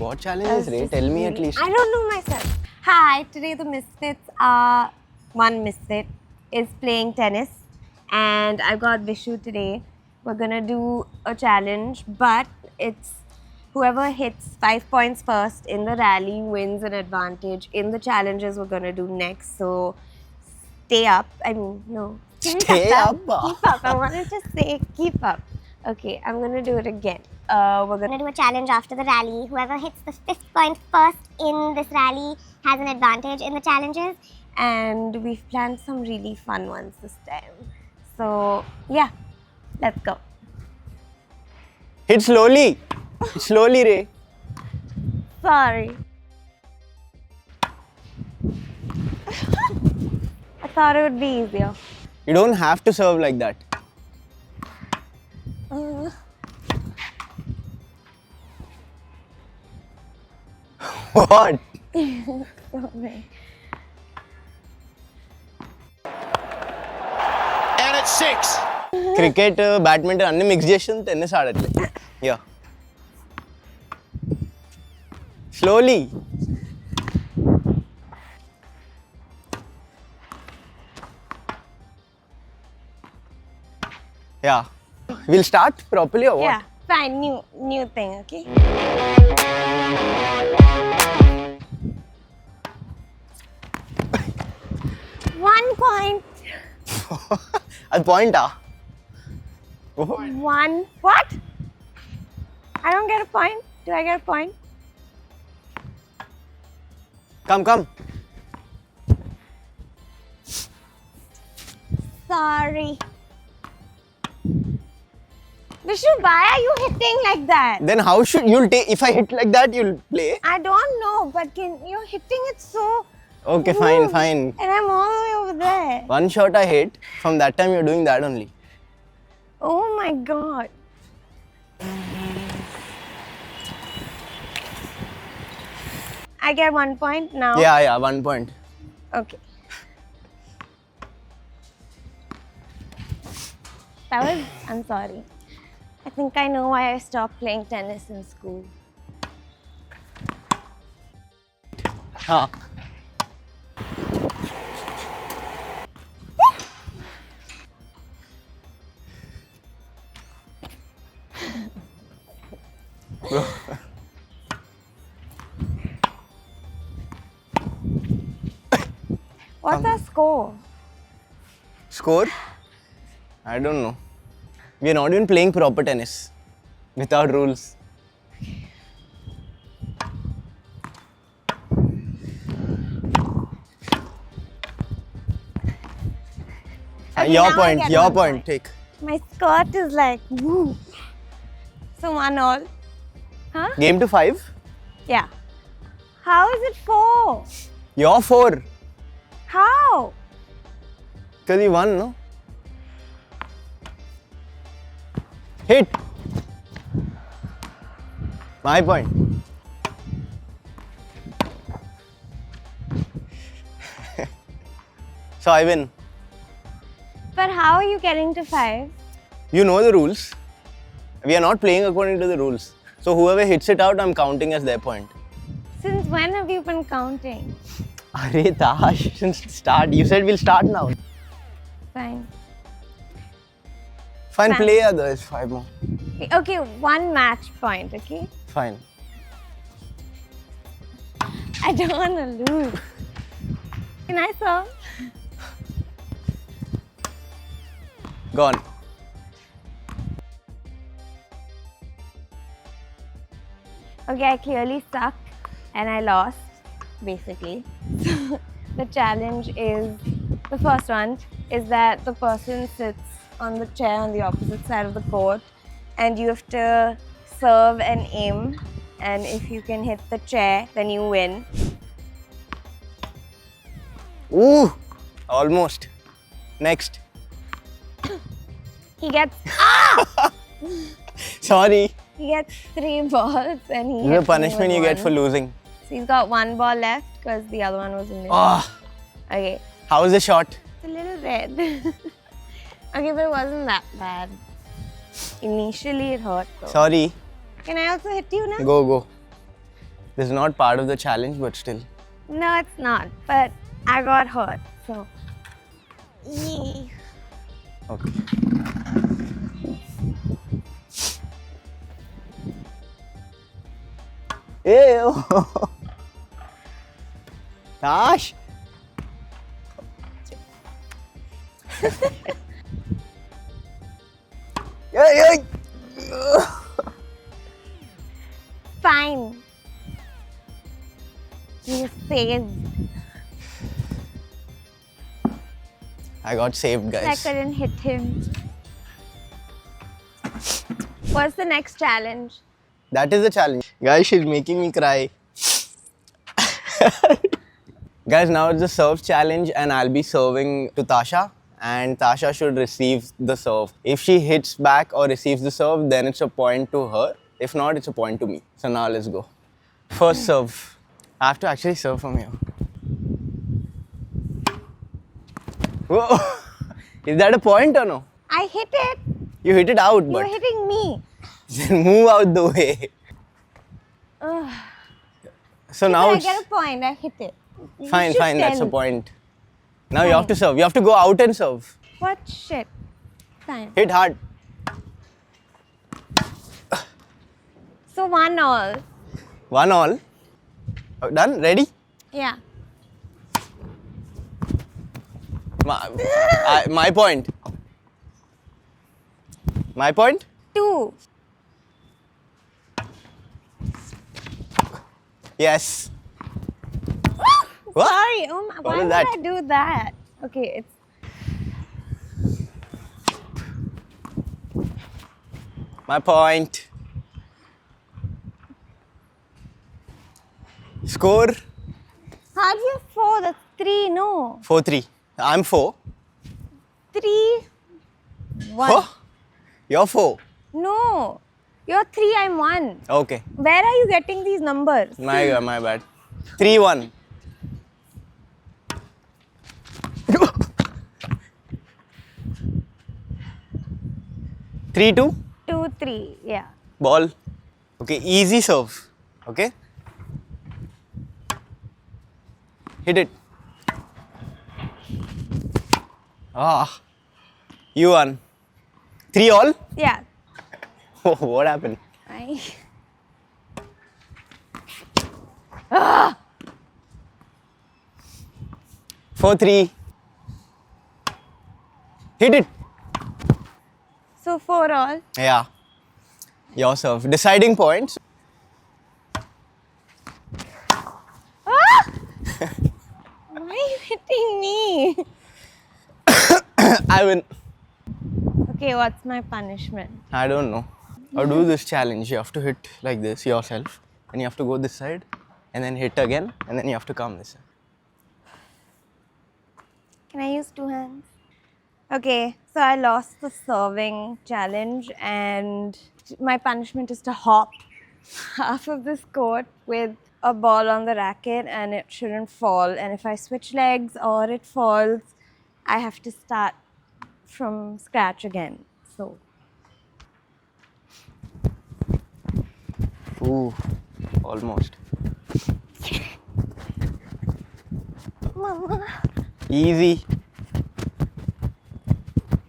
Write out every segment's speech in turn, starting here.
What challenges, Ray? Tell me at least. I don't know myself. Hi, today the misfits are, one misfit is playing tennis, and I've got Vishu today. We're gonna do a challenge, but it's whoever hits 5 points first in the rally wins an advantage in the challenges we're gonna do next. So stay up. I mean, no. Stay up? Keep up. I wanted to say keep up. Okay, I'm gonna do it again. We're gonna do a challenge after the rally. Whoever hits the 5th point first in this rally has an advantage in the challenges. and we've planned some really fun ones this time. So yeah, let's go. Hit slowly. Slowly, Ray. Sorry. I thought it would be easier. You don't have to serve like that. What? Sorry. And it's 6. Cricket, badminton, అన్ని mix చేసి tennis ఆడట్లే. Yeah. Slowly. Yeah. We'll start properly or what? Yeah, fine. New thing. Okay. 1 point. అది పాయింటా? One. What? I don't get a point. Do I get a point? Come. Sorry. Vishu, why are you hitting like that? Then how should you'll take? If I hit like that, you'll play. I don't know, but you're hitting it so. Okay, rude. fine. And I'm all the way over there. One shot I hit. From that time, you're doing that only. Oh my god. I get 1 point now. Yeah, 1 point. Okay. I'm sorry. I think I know why I stopped playing tennis in school. Huh. What's our score? Score? I don't know. We are not even playing proper tennis without rules. Okay, Your now I point. get Your 1 point. Take. My skirt is like, woo. So 1-1. Huh? Game to 5. Yeah. How is it 4? You're 4. How? Because you won, no? Hit. My point. So I win. But how are you getting to 5? You know the rules. We are not playing according to the rules. So whoever hits it out, I'm counting as their point. Since when have you been counting? Arey Tash, since start. You said we'll start now. Fine. Fine, Fine. play others. 5 more. Okay, 1 match point, okay? Fine. I don't want to lose. Can I serve? Gone. Okay, I clearly suck and I lost, basically. So the challenge is, the first one is that the person sits on the chair on the opposite side of the court and you have to serve and aim, and if you can hit the chair, then you win. Ooh, almost. Next. He gets Sorry. he gets 3 balls and he This is hits a me punishment with you get 1. for losing. So he's got 1 ball left because the other one was a miss. Ah, Okay, how was the shot? it's a little red. Okay, but it wasn't that bad. Initially it hurt though. Sorry. Can I also hit you now? Go. This is not part of the challenge, but still. No, it's not. But I got hurt, so. Yay. Okay. Ew. Tash. Yeah. Fine. You saved. I got saved, I guys. couldn't hit him. What's the next challenge? That is the challenge. Guys, she's making me cry. Guys, now it's the serve challenge and I'll be serving to Tasha and Tasha should receive the serve. If she hits back or receives the serve, then it's a point to her. If not, it's a point to me. So now let's go. First serve. I have to actually serve from here. Whoa. Is that a point or no? I hit it. You hit it out, You're but hitting me. then move out the way. Ugh. So now I it's get a point. I hit it. You fine, should fine. That's a tell. point. Now you have to serve. You have to go out and serve. What shit? Fine. Hit hard. So 1-1. 1-1. Done? Ready? Yeah. My point. My point? 2. Yes. What? Sorry. Oh my, why was would that? I do that? Okay, it's My point. Score hard. You 4. That's 3. No. 4-3. I'm 4. 3. 1. Oh, you're 4. No. You're 3. I'm 1. Okay. Where are you getting these numbers? My bad. 3-1. Three, 2. 2, 3. Yeah. Ball. Okay, easy serve. Okay. Hit it. Ah, you won. 3-all. Yeah. Oh, what happened? I. 4-3. Hit it. So 4-all. Yeah. Your serve. Deciding points. Ah! Why are you hitting me? I win. Okay, what's my punishment? I don't know. Or do this challenge. You have to hit like this yourself. And you have to go this side. And then hit again. And then you have to come this side. Can I use 2 hands? Okay, so I lost the serving challenge and my punishment is to hop half of this court with a ball on the racket and it shouldn't fall. And if I switch legs or it falls, I have to start from scratch again. So, Ooh, almost. Mama, Easy.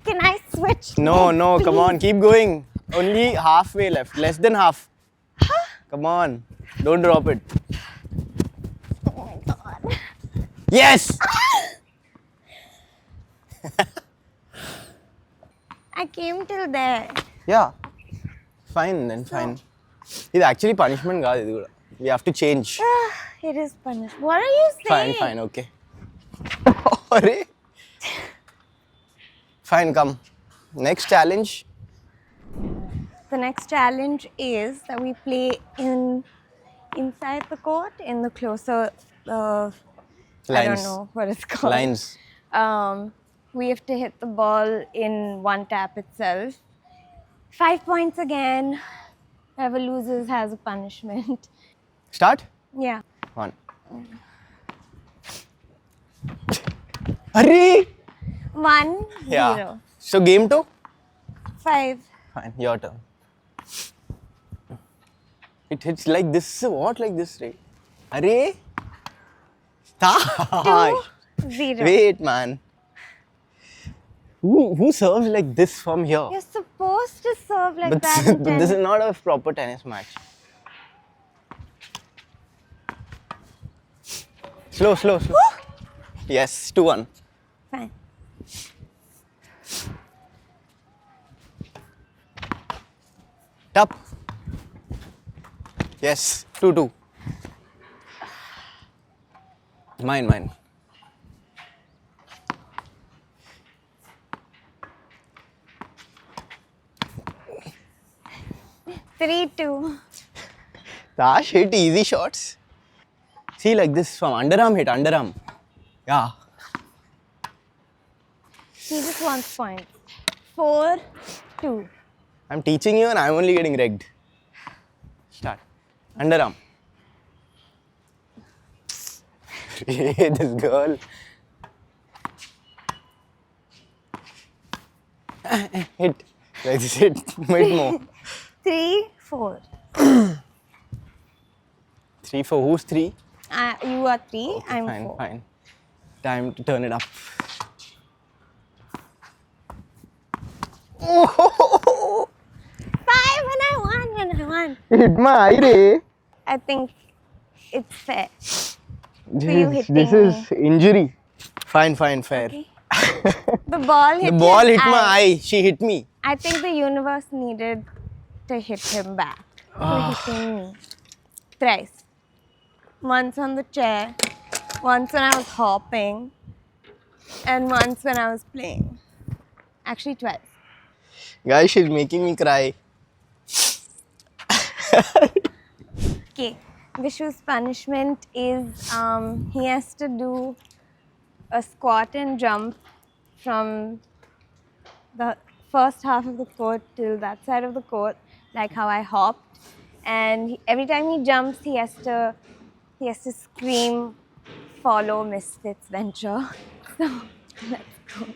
can I switch? No, legs, no, come please? on. Keep going. Only halfway left. Less than half. Come on. Don't drop it. Oh my god. Yes! I came till there. Yeah. Fine then, fine. It's actually punishment, guys. We have to change. It is punished. What are you saying? Fine, okay. Arre. Fine, come. Next challenge. The next challenge is that we play inside the court in the closer, I don't Lines. know what it's called. Lines. We have to hit the ball in one tap itself. 5 points again. Whoever loses has a punishment. Start? Yeah. 1. Arre! 1, Yeah. 0. So game 2? 5. Fine, your turn. It hits like this. What like this, right? Arey! Tash! 2-0. Wait, man. Who serves like this from here? You're supposed to serve like But, that in but this tennis. is not a proper tennis match. Slow, slow, slow. Yes, 2-1. Fine. Top. Yes, 2-2. Mine. 3-2. Tash hit easy shots. See, like this from underarm hit, underarm. Yeah. He just wants points. 4-2. I'm teaching you and I'm only getting rigged. Start. Underarm. This girl. Hit. Like this hit. Bit more. 3-4. 3-4. Who's 3? You are 3, I'm Fine, 4. fine. Time to turn it up. Oh! 5 when I won. Hit my eye, Ray. I think it's fair. This hitting is injury. Fine, fair. Okay. The ball hit The ball his hit my eye. She hit me. I think the universe needed to hit him back for hitting me. Thrice. Once on the chair, once when I was hopping, and once when I was playing. Actually, twice. Guys, she's making me cry. Okay. Vishu's punishment is he has to do a squat and jump from the first half of the court till that side of the court, like how I hopped. And every time he jumps, he has to scream, "Follow Misfits Venture." So let's go.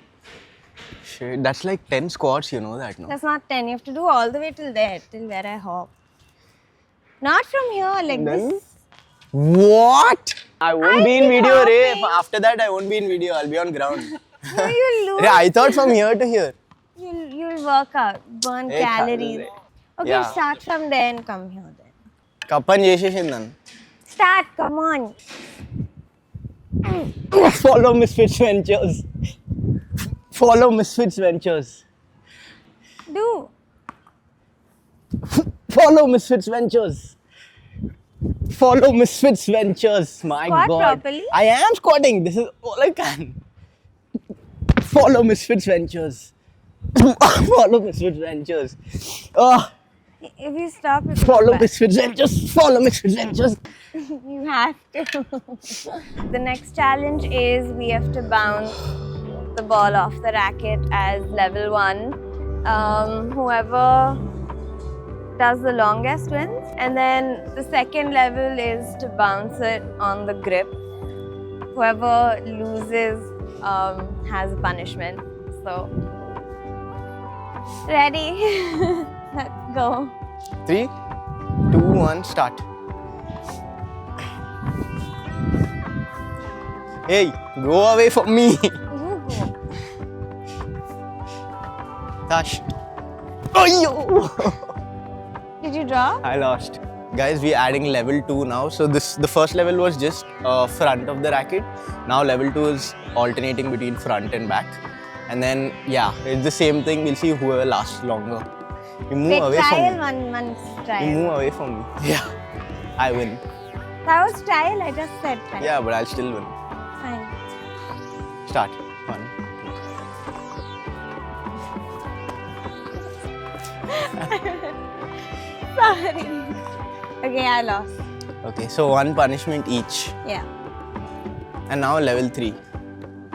Shit, that's like 10 squats, you know that, no? That's not 10. You have to do all the way till there, till where I hop. Not from here, like Then? this. What? I won't I'll be in be video, Ray. hopping. After that, I won't be in video. I'll be on ground. No, you'll lose. Ray, I thought from here to here. You'll work out, burn Hey, calories. Ray. Okay, Yeah. start from there and come here then. Kapan చేసేసిందని. Start, come on. Follow Misfits Ventures. Follow Misfits Ventures. Do. Follow Misfits Ventures. Follow Misfits Ventures. My Squat God. properly. I am squatting. This is all I can. Follow Misfits Ventures. Follow Misfits Ventures. Oh, If you stop, it will follow go back. Misfits Ventures. Follow Misfits Ventures. You have to. The next challenge is we have to bounce the ball off the racket as level 1. Whoever does the longest wins. And then the second level is to bounce it on the grip. Whoever loses has a punishment. So, ready? Let's go. 3, 2, 1, start. Hey, go away from me. You go. Tash. Oh, yo. Did you draw? I lost. Guys, we're adding level 2 now. So the first level was just front of the racket. Now level 2 is alternating between front and back. And then, yeah, it's the same thing. We'll see whoever lasts longer. You move Wait, away trial from me. one You trial. move away from me. Yeah, I win. That was trial, I just said trial. Yeah, but I'll still win. Fine. Start. 1, 2. Sorry. Okay, I lost. Okay, so 1 punishment each. Yeah. And now level 3.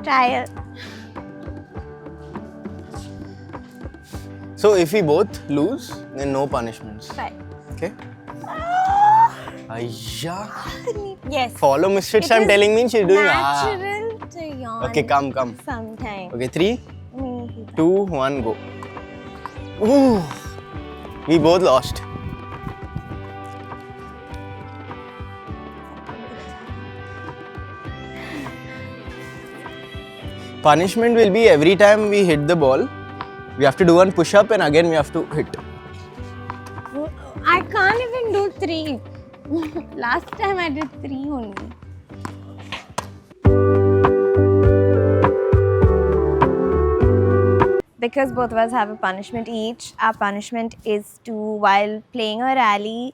Trial. So if we both lose, then no punishments. Fine. Okay? Ayya. Yes. Follow Misfits, It I'm is telling me she's doing natural to yawn. Okay, come. Sometime. Okay, 3, Me. 2, 1, go. Ooh. We both lost. Punishment will be every time we hit the ball, we have to do one push-up and again we have to hit. I can't even do 3. Last time I did 3 only. Because both of us have a punishment each, our punishment is to, while playing a rally,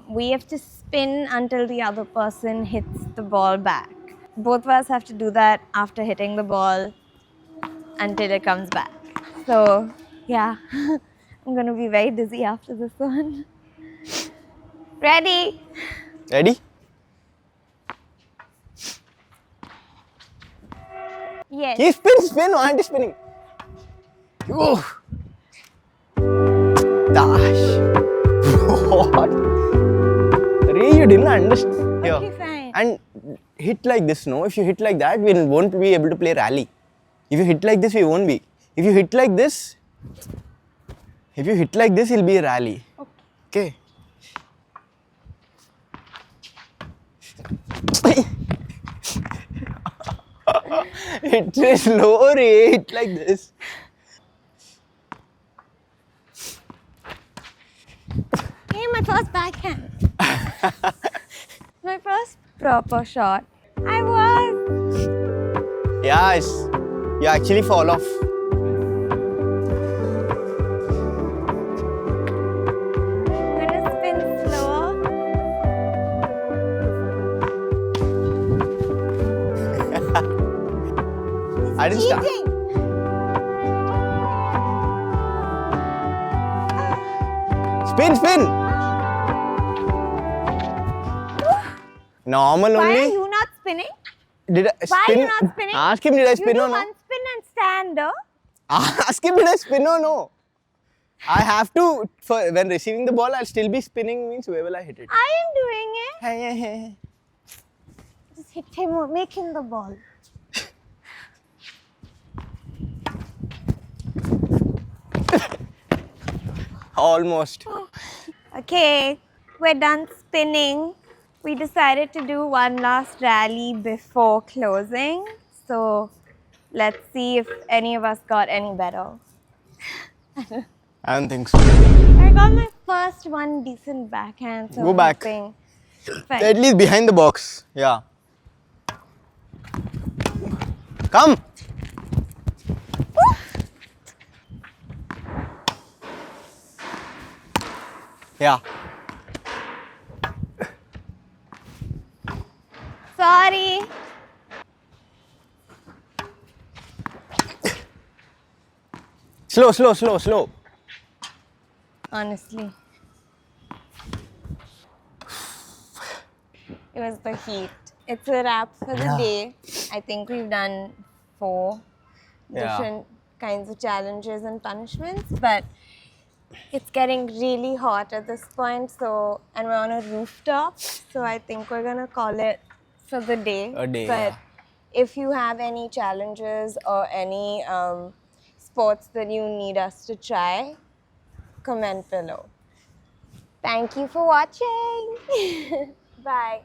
we have to spin until the other person hits the ball back. Both of us have to do that after hitting the ball until it comes back. So, yeah, I'm gonna be very dizzy after this one. Ready? Ready? Yes. He spin, why aren't you spinning? Oh. Dash. What? Ray, you didn't understand. Here. Okay, fine. And hit like this, no? If you hit like that, we won't be able to play rally. If you hit like this, we won't be. If you hit like this, it'll be a rally. Okay. It is low rate like this. Hey, my first backhand. My first proper shot. I was. Yeah, you actually fall off. I'm gonna spin slower. I didn't start. Cheating. Spin. Normal Why are only. you not spinning? Did I Why spin? are you not spinning? Ask him, did I spin you do or no? one spin and stand, oh? Ask him, did I spin or no? I have to, when receiving the ball, I'll still be spinning, means where will I hit it? I am doing it. Hey. Just hit him or make him the ball. Almost. Okay, we're done spinning. We decided to do one last rally before closing. So let's see if any of us got any better. I don't think so. I got my first one decent backhand. So Go back. Fine. At least behind the box. Yeah. Come. Yeah. Sorry. Slow. Honestly. It was the heat. It's a wrap for the day. I think we've done 4 different kinds of challenges and punishments, but it's getting really hot at this point, so, and we're on a rooftop, so I think we're gonna call it for the day. A day, But yeah. if you have any challenges or any sports that you need us to try, comment below. Thank you for watching. Bye.